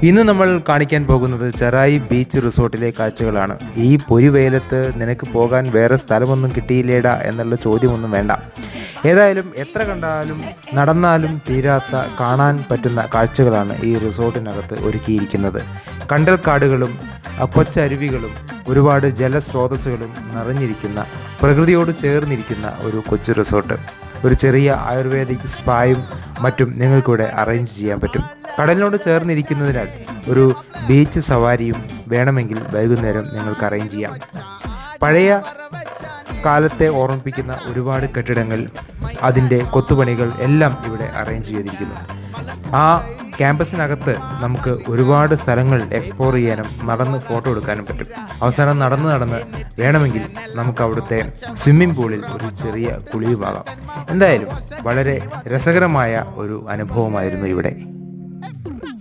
ഇന്ന് നമ്മൾ കാണിക്കാൻ പോകുന്നത് ചെറായി ബീച്ച് റിസോർട്ടിലെ കാഴ്ചകളാണ്. ഈ പൊരിവെയിലത്ത് നിനക്ക് പോകാൻ വേറെ സ്ഥലമൊന്നും കിട്ടിയില്ലേടാ എന്നുള്ള ചോദ്യമൊന്നും വേണ്ട. ഏതായാലും എത്ര കണ്ടാലും നടന്നാലും തീരാത്ത കാണാൻ പറ്റുന്ന കാഴ്ചകളാണ് ഈ റിസോർട്ടിനകത്ത് ഒരുക്കിയിരിക്കുന്നത്. കണ്ടൽക്കാടുകളും കൊച്ചരുവികളും ഒരുപാട് ജലസ്രോതസ്സുകളും നിറഞ്ഞിരിക്കുന്ന, പ്രകൃതിയോട് ചേർന്നിരിക്കുന്ന ഒരു കൊച്ചു റിസോർട്ട്. ഒരു ചെറിയ ആയുർവേദിക് സ്പായും മറ്റും നിങ്ങൾക്കിവിടെ അറേഞ്ച് ചെയ്യാൻ പറ്റും. കടലിനോട് ചേർന്നിരിക്കുന്നതിനാൽ ഒരു ബീച്ച് സവാരിയും വേണമെങ്കിൽ വൈകുന്നേരം നിങ്ങൾക്ക് അറേഞ്ച് ചെയ്യാം. പഴയ കാലത്തെ ഓർമ്മിപ്പിക്കുന്ന ഒരുപാട് കെട്ടിടങ്ങൾ, അതിൻ്റെ കൊത്തുപണികൾ എല്ലാം ഇവിടെ അറേഞ്ച് ചെയ്തിരിക്കുന്നു. ആ ക്യാമ്പസിനകത്ത് നമുക്ക് ഒരുപാട് സ്ഥലങ്ങൾ എക്സ്പ്ലോർ ചെയ്യാനും നടന്ന് ഫോട്ടോ എടുക്കാനും പറ്റും. അവസാനം നടന്ന് വേണമെങ്കിൽ നമുക്ക് അവിടുത്തെ സ്വിമ്മിംഗ് പൂളിൽ ഒരു ചെറിയ കുളിയുമാകാം. എന്തായാലും വളരെ രസകരമായ ഒരു അനുഭവമായിരുന്നു ഇവിടെ.